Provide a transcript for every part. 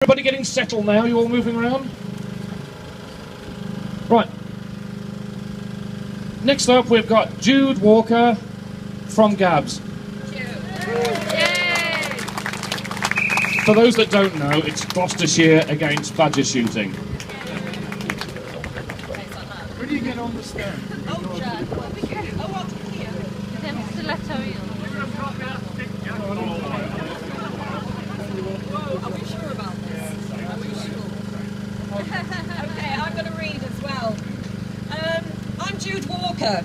Everybody getting settled now? You all moving around? Right. Next up, we've got Jude Walker from GABS. For those that don't know, it's Gloucestershire against badger shooting. Where do you get on the stand? Oh, Jack. Well, we go. Oh, up here. Them stiletto heels. Whoa, are we sure about this? Are we sure? Okay, I'm going to read as well. I'm Jude Walker.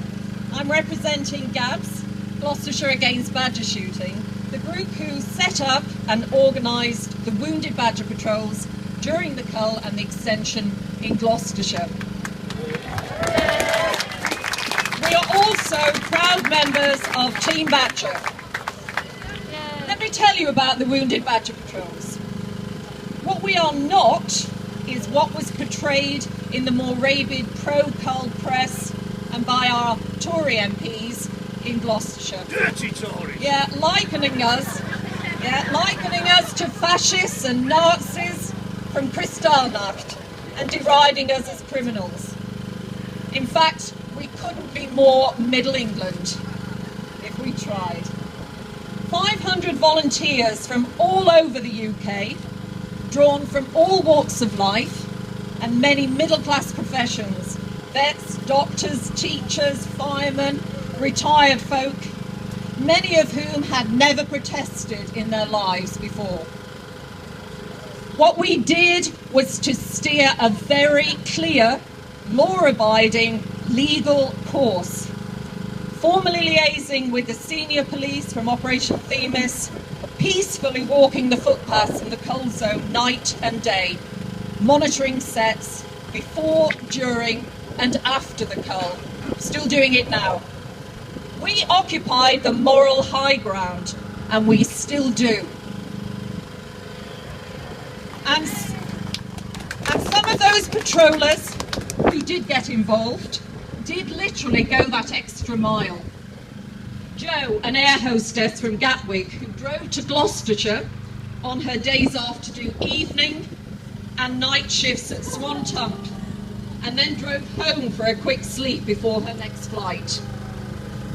I'm representing GABS, Gloucestershire Against Badger Shooting, the group who set up and organised the Wounded Badger Patrols during the cull and the extension in Gloucestershire. We are also proud members of Team Badger. Let me tell you about the Wounded Badger Patrols. What we are not is what was portrayed in the more rabid pro-cull press and by our Tory MPs in Gloucestershire. Dirty Tories! Likening us to fascists and Nazis from Kristallnacht and deriding us as criminals. In fact, we couldn't be more Middle England if we tried. 500 volunteers from all over the UK, drawn from all walks of life and many middle-class professions, vets, doctors, teachers, firemen, retired folk, many of whom had never protested in their lives before. What we did was to steer a very clear, law-abiding, legal course, formally liaising with the senior police from Operation Themis, peacefully walking the footpaths in the cull zone night and day, monitoring sets before, during and after the cull, still doing it now. We occupied the moral high ground, and we still do. And some of those patrollers who did get involved did literally go that extra mile. Jo, an air hostess from Gatwick, who drove to Gloucestershire on her days off to do evening and night shifts at Swan Tump, and then drove home for a quick sleep before her next flight.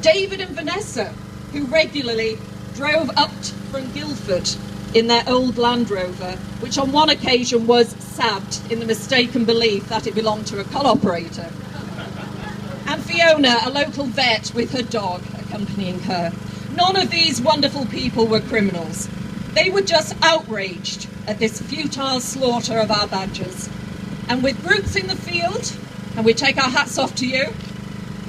David and Vanessa, who regularly drove up from Guildford in their old Land Rover, which on one occasion was sabbed in the mistaken belief that it belonged to a cull operator. And Fiona, a local vet with her dog accompanying her. None of these wonderful people were criminals. They were just outraged at this futile slaughter of our badgers. And with groups in the field, and we take our hats off to you,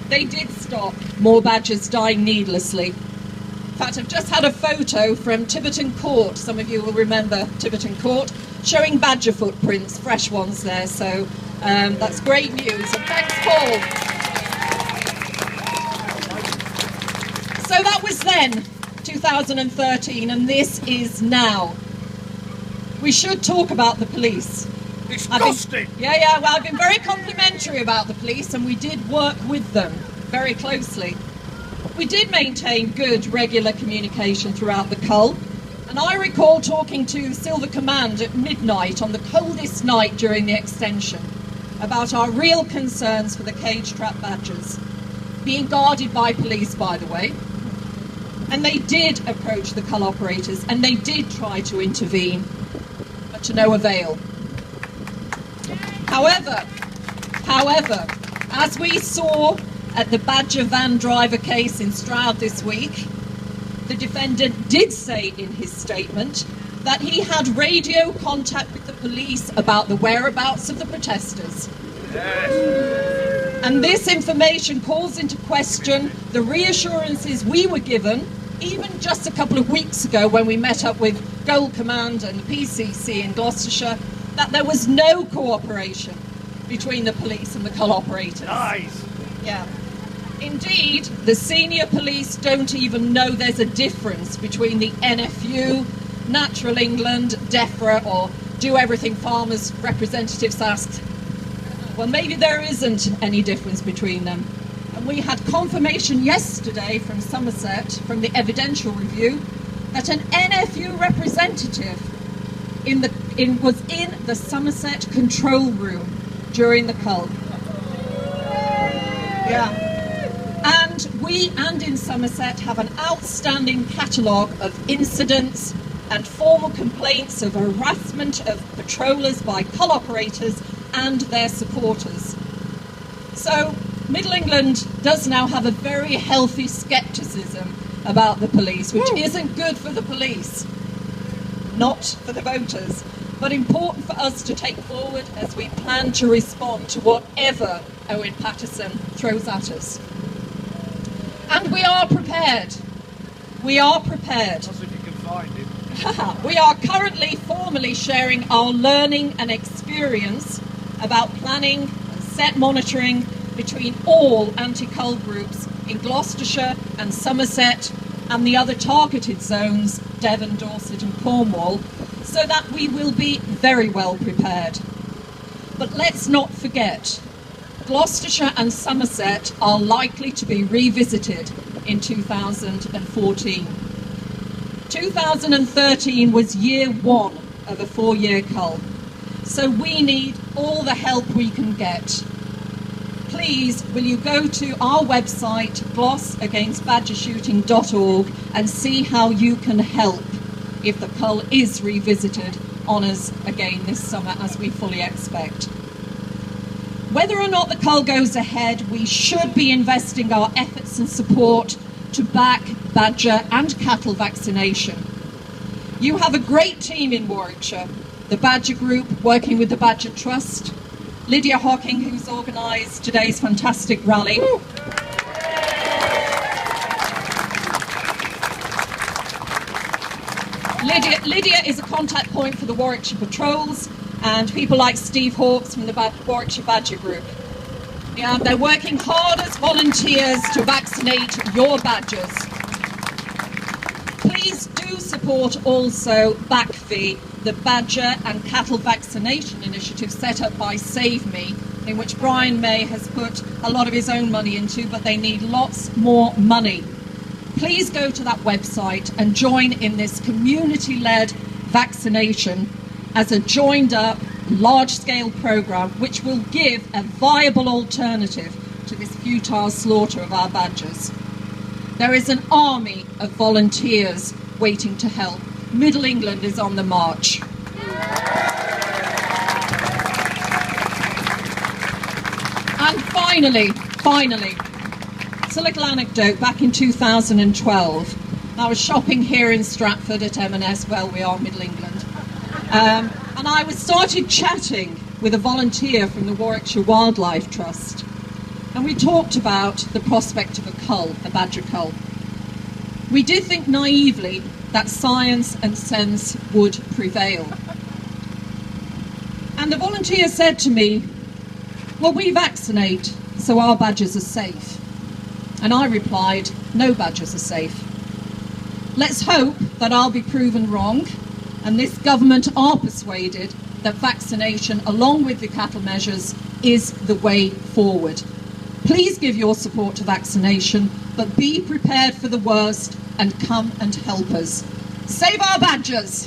they did stop more badgers dying needlessly. In fact, I've just had a photo from Tiverton Court, some of you will remember Tiverton Court, showing badger footprints, fresh ones there, so that's great news, and thanks Paul. So that was then, 2013, and this is now. We should talk about the police. Disgusting! I've been very complimentary about the police, and we did work with them very closely. We did maintain good, regular communication throughout the cull, and I recall talking to Silver Command at midnight on the coldest night during the extension about our real concerns for the cage-trap badgers, being guarded by police, by the way. And they did approach the cull operators, and they did try to intervene, but to no avail. However, as we saw at the badger van driver case in Stroud this week, the defendant did say in his statement that he had radio contact with the police about the whereabouts of the protesters. Yes. And this information calls into question the reassurances we were given even just a couple of weeks ago when we met up with Gold Command and the PCC in Gloucestershire, that there was no cooperation between the police and the cull operators. Nice! Yeah. Indeed, the senior police don't even know there's a difference between the NFU, Natural England, DEFRA, or Do Everything Farmers representatives asked. Well, maybe there isn't any difference between them. And we had confirmation yesterday from Somerset, from the evidential review, that an NFU representative in was in the Somerset control room during the cull. Yeah. And we and in Somerset have an outstanding catalogue of incidents and formal complaints of harassment of patrollers by cull operators and their supporters. So Middle England does now have a very healthy scepticism about the police, which isn't good for the police, not for the voters, but important for us to take forward as we plan to respond to whatever Owen Paterson throws at us. And we are prepared. We are prepared. That's if you can find him. We are currently formally sharing our learning and experience about planning and set monitoring between all anti-cull groups in Gloucestershire and Somerset and the other targeted zones, Devon, Dorset and Cornwall, so that we will be very well prepared. But let's not forget, Gloucestershire and Somerset are likely to be revisited in 2014. 2013 was year one of a 4-year cull, so we need all the help we can get. Please, will you go to our website, glossagainstbadgershooting.org, and see how you can help if the cull is revisited on us again this summer, as we fully expect. Whether or not the cull goes ahead, we should be investing our efforts and support to back badger and cattle vaccination. You have a great team in Warwickshire, the Badger Group working with the Badger Trust, Lydia Hocking, who's organised today's fantastic rally. Lydia is a contact point for the Warwickshire Patrols and people like Steve Hawkes from the Warwickshire Badger Group. Yeah, they're working hard as volunteers to vaccinate your badgers. Please do support also BACFI, the Badger and Cattle Vaccination Initiative set up by Save Me, in which Brian May has put a lot of his own money into, but they need lots more money. Please go to that website and join in this community-led vaccination as a joined-up, large-scale programme which will give a viable alternative to this futile slaughter of our badgers. There is an army of volunteers waiting to help. Middle England is on the march. And finally, it's a little anecdote. Back in 2012, I was shopping here in Stratford at M&S, well, we are Middle England, and I started chatting with a volunteer from the Warwickshire Wildlife Trust, and we talked about the prospect of a cull, a badger cull. We did think naively that science and sense would prevail. And the volunteer said to me, well, we vaccinate, so our badgers are safe. And I replied, no badgers are safe. Let's hope that I'll be proven wrong, and this government are persuaded that vaccination, along with the cattle measures, is the way forward. Please give your support to vaccination, but be prepared for the worst and come and help us. Save our badgers!